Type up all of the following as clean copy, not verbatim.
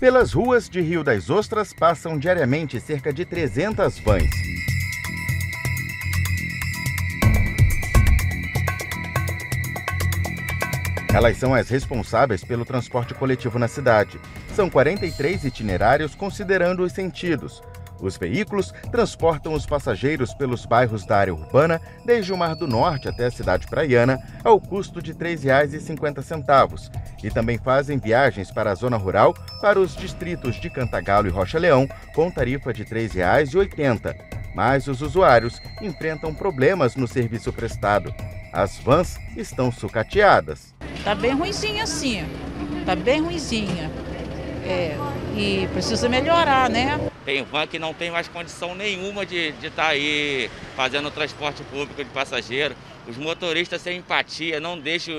Pelas ruas de Rio das Ostras passam diariamente cerca de 300 vans. Elas são as responsáveis pelo transporte coletivo na cidade. São 43 itinerários considerando os sentidos. Os veículos transportam os passageiros pelos bairros da área urbana, desde o Mar do Norte até a cidade praiana, ao custo de R$ 3,50. E também fazem viagens para a zona rural para os distritos de Cantagalo e Rocha Leão, com tarifa de R$ 3,80. Mas os usuários enfrentam problemas no serviço prestado. As vans estão sucateadas. Tá bem ruinzinha assim, tá bem ruinzinha. E precisa melhorar, né? Tem van que não tem mais condição nenhuma de estar aí fazendo transporte público de passageiro. Os motoristas sem empatia, não deixam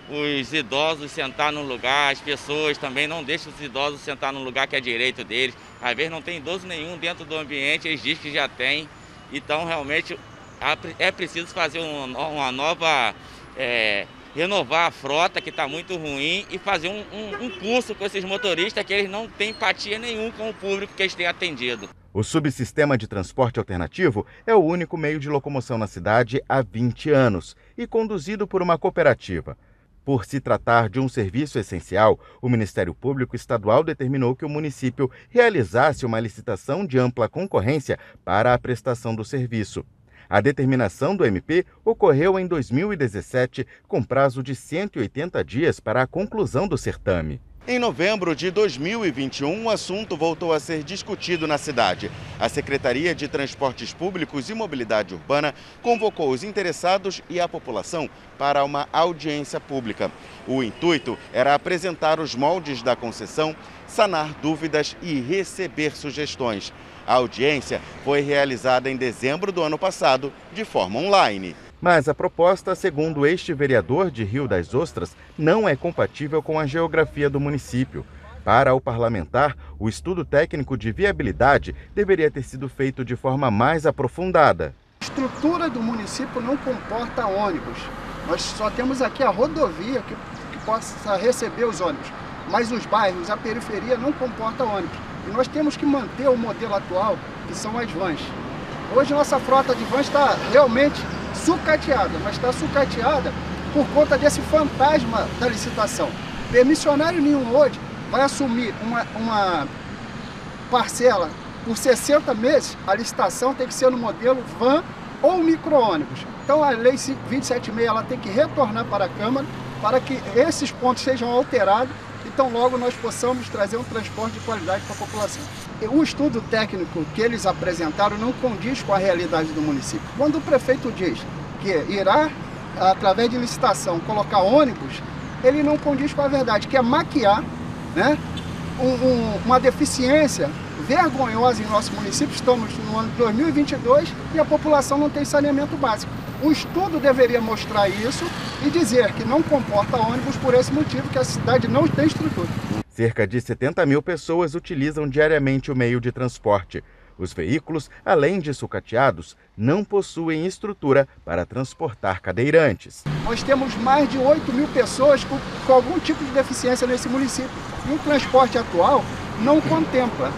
os idosos sentar no lugar, as pessoas também não deixam os idosos sentar no lugar que é direito deles. Às vezes não tem idoso nenhum dentro do ambiente, eles dizem que já tem. Então realmente é preciso fazer uma nova... renovar a frota, que está muito ruim, e fazer um curso com esses motoristas que eles não têm empatia nenhuma com o público que eles têm atendido. O subsistema de transporte alternativo é o único meio de locomoção na cidade há 20 anos e conduzido por uma cooperativa. Por se tratar de um serviço essencial, o Ministério Público Estadual determinou que o município realizasse uma licitação de ampla concorrência para a prestação do serviço. A determinação do MP ocorreu em 2017, com prazo de 180 dias para a conclusão do certame. Em novembro de 2021, o assunto voltou a ser discutido na cidade. A Secretaria de Transportes Públicos e Mobilidade Urbana convocou os interessados e a população para uma audiência pública. O intuito era apresentar os moldes da concessão, sanar dúvidas e receber sugestões. A audiência foi realizada em dezembro do ano passado, de forma online. Mas a proposta, segundo este vereador de Rio das Ostras, não é compatível com a geografia do município. Para o parlamentar, o estudo técnico de viabilidade deveria ter sido feito de forma mais aprofundada. A estrutura do município não comporta ônibus. Nós só temos aqui a rodovia que possa receber os ônibus. Mas os bairros, a periferia não comporta ônibus. E nós temos que manter o modelo atual, que são as vans. Hoje nossa frota de vans está realmente sucateada, mas está sucateada por conta desse fantasma da licitação. Permissionário nenhum hoje vai assumir uma parcela por 60 meses, a licitação tem que ser no modelo van ou micro-ônibus. Então a lei 276 ela tem que retornar para a Câmara para que esses pontos sejam alterados. Então logo nós possamos trazer um transporte de qualidade para a população. O estudo técnico que eles apresentaram não condiz com a realidade do município. Quando o prefeito diz que irá, através de licitação, colocar ônibus, ele não condiz com a verdade, que é maquiar, né, uma deficiência vergonhosa em nosso município. Estamos no ano de 2022 e a população não tem saneamento básico. O estudo deveria mostrar isso e dizer que não comporta ônibus por esse motivo, que a cidade não tem estrutura. Cerca de 70 mil pessoas utilizam diariamente o meio de transporte. Os veículos, além de sucateados, não possuem estrutura para transportar cadeirantes. Nós temos mais de 8 mil pessoas com algum tipo de deficiência nesse município. E o transporte atual não contempla.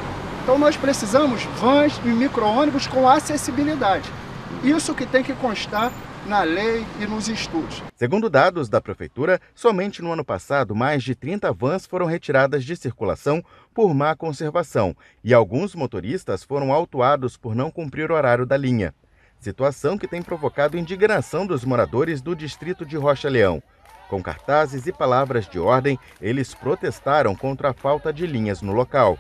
Então nós precisamos vans e micro-ônibus com acessibilidade. Isso que tem que constar na lei e nos estudos. Segundo dados da Prefeitura, somente no ano passado, mais de 30 vans foram retiradas de circulação por má conservação e alguns motoristas foram autuados por não cumprir o horário da linha. Situação que tem provocado indignação dos moradores do distrito de Rocha Leão. Com cartazes e palavras de ordem, eles protestaram contra a falta de linhas no local.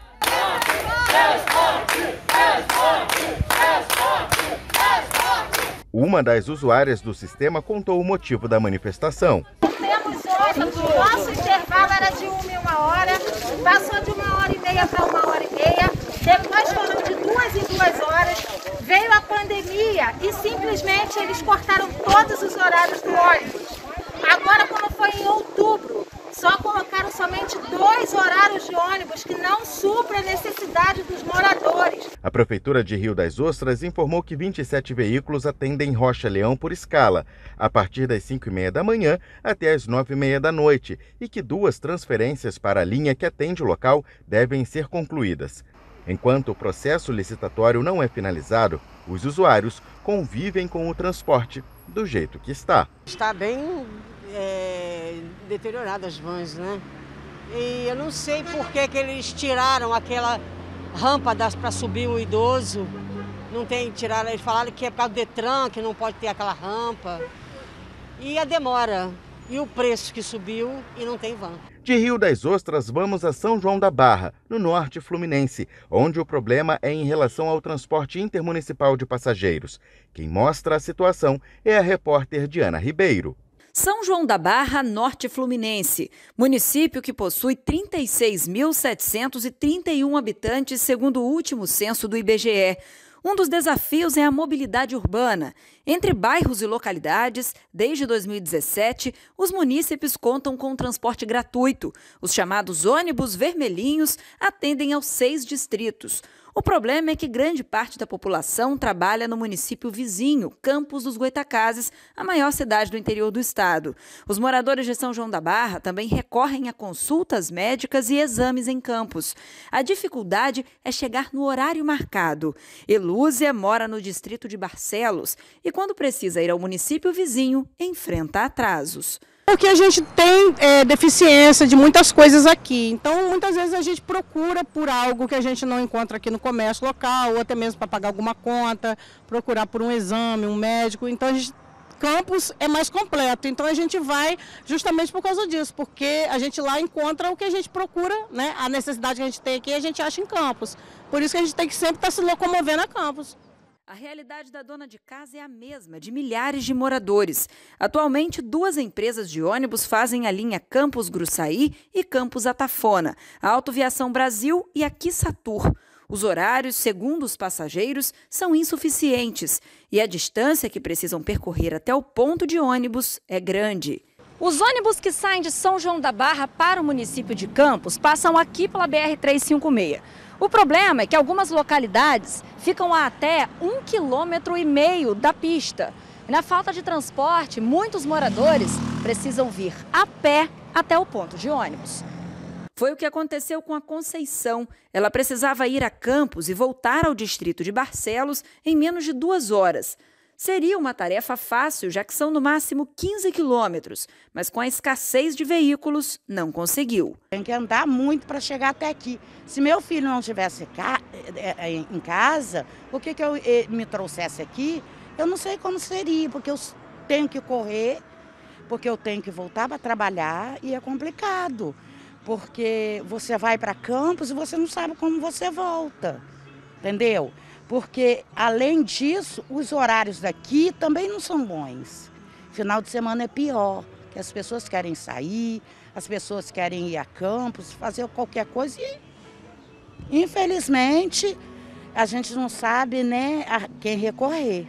Uma das usuárias do sistema contou o motivo da manifestação. Temos ônibus, o nosso intervalo era de 1h, passou de 1h30 para 1h30, depois foram de 2 em 2 horas, veio a pandemia e simplesmente eles cortaram todos os horários do ônibus. Agora, como foi em outubro, Só colocaram somente 2 horários de ônibus que não suprem a necessidade dos moradores. A Prefeitura de Rio das Ostras informou que 27 veículos atendem Rocha Leão por escala, a partir das 5h30 da manhã até as 9h30 da noite, e que 2 transferências para a linha que atende o local devem ser concluídas. Enquanto o processo licitatório não é finalizado, os usuários convivem com o transporte do jeito que está. Está bem deterioradas as vans, né? E eu não sei por que eles tiraram aquela rampa para subir o idoso. Não tem, tiraram, eles falaram que é por causa do Detran, que não pode ter aquela rampa. E a demora, e o preço que subiu e não tem van. De Rio das Ostras, vamos a São João da Barra, no norte fluminense, onde o problema é em relação ao transporte intermunicipal de passageiros. Quem mostra a situação é a repórter Diana Ribeiro. São João da Barra, norte fluminense, município que possui 36.731 habitantes, segundo o último censo do IBGE. Um dos desafios é a mobilidade urbana. Entre bairros e localidades, desde 2017, os munícipes contam com transporte gratuito. Os chamados ônibus vermelhinhos atendem aos 6 distritos. O problema é que grande parte da população trabalha no município vizinho, Campos dos Goytacazes, a maior cidade do interior do estado. Os moradores de São João da Barra também recorrem a consultas médicas e exames em Campos. A dificuldade é chegar no horário marcado. Elúzia mora no distrito de Barcelos e, quando precisa ir ao município vizinho, enfrenta atrasos. Porque a gente tem deficiência de muitas coisas aqui, então muitas vezes a gente procura por algo que a gente não encontra aqui no comércio local, ou até mesmo para pagar alguma conta, procurar por um exame, um médico. Então Campos é mais completo, então a gente vai justamente por causa disso, porque a gente lá encontra o que a gente procura, né? A necessidade que a gente tem aqui a gente acha em Campos, por isso que a gente tem que sempre estar se locomovendo a Campos. A realidade da dona de casa é a mesma, de milhares de moradores. Atualmente, 2 empresas de ônibus fazem a linha Campos-Gruçaí e Campos-Atafona, a Autoviação Brasil e a Kissatur. Os horários, segundo os passageiros, são insuficientes e a distância que precisam percorrer até o ponto de ônibus é grande. Os ônibus que saem de São João da Barra para o município de Campos passam aqui pela BR-356. O problema é que algumas localidades ficam a até 1,5 km da pista. E na falta de transporte, muitos moradores precisam vir a pé até o ponto de ônibus. Foi o que aconteceu com a Conceição. Ela precisava ir a Campos e voltar ao distrito de Barcelos em menos de 2 horas. Seria uma tarefa fácil, já que são no máximo 15 quilômetros, mas com a escassez de veículos, não conseguiu. Tem que andar muito para chegar até aqui. Se meu filho não estivesse em casa, o que eu me trouxesse aqui, eu não sei como seria, porque eu tenho que correr, porque eu tenho que voltar para trabalhar e é complicado. Porque você vai para Campos e você não sabe como você volta, entendeu? Porque, além disso, os horários daqui também não são bons. Final de semana é pior, que as pessoas querem sair, as pessoas querem ir a Campos, fazer qualquer coisa e, infelizmente, a gente não sabe, né, a quem recorrer.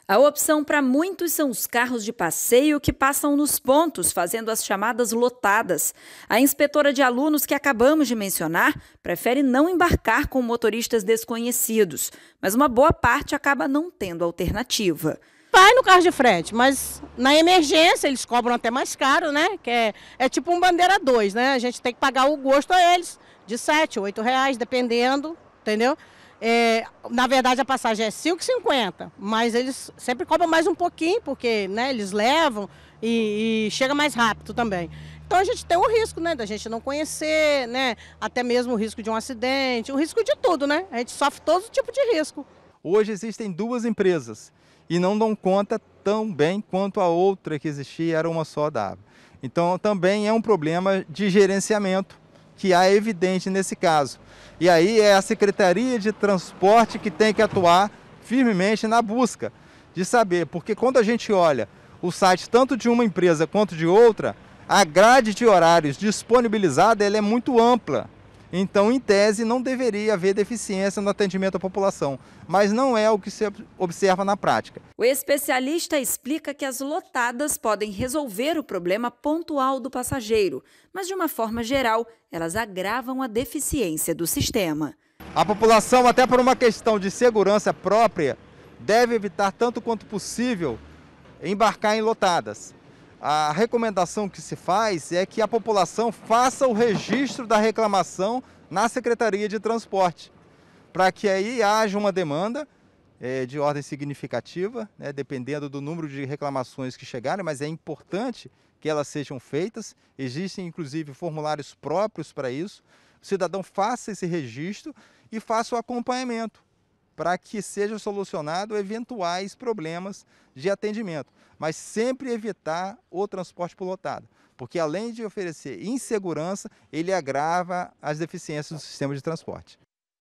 A opção para muitos são os carros de passeio que passam nos pontos, fazendo as chamadas lotadas. A inspetora de alunos que acabamos de mencionar prefere não embarcar com motoristas desconhecidos, mas uma boa parte acaba não tendo alternativa. Vai no carro de frente, mas na emergência eles cobram até mais caro, né? Que é tipo um bandeira 2, né? A gente tem que pagar o gosto a eles, de R$7, R$8, dependendo, entendeu? Na verdade a passagem é R$ 5,50, mas eles sempre cobram mais um pouquinho, porque, né, eles levam e chega mais rápido também. Então a gente tem o risco, né, da gente não conhecer, né, até mesmo o risco de um acidente, o risco de tudo, né? A gente sofre todo tipo de risco. Hoje existem 2 empresas e não dão conta tão bem quanto a outra que existia, era uma só da ABA. Então também é um problema de gerenciamento que há evidente nesse caso. E aí é a Secretaria de Transporte que tem que atuar firmemente na busca de saber, porque quando a gente olha o site tanto de uma empresa quanto de outra, a grade de horários disponibilizada ela é muito ampla. Então, em tese, não deveria haver deficiência no atendimento à população, mas não é o que se observa na prática. O especialista explica que as lotadas podem resolver o problema pontual do passageiro, mas de uma forma geral, elas agravam a deficiência do sistema. A população, até por uma questão de segurança própria, deve evitar tanto quanto possível embarcar em lotadas. A recomendação que se faz é que a população faça o registro da reclamação na Secretaria de Transporte, para que aí haja uma demanda de ordem significativa, né, dependendo do número de reclamações que chegarem, mas é importante que elas sejam feitas. Existem inclusive formulários próprios para isso. O cidadão faça esse registro e faça o acompanhamento, para que sejam solucionados eventuais problemas de atendimento, mas sempre evitar o transporte por lotado, porque além de oferecer insegurança, ele agrava as deficiências do sistema de transporte.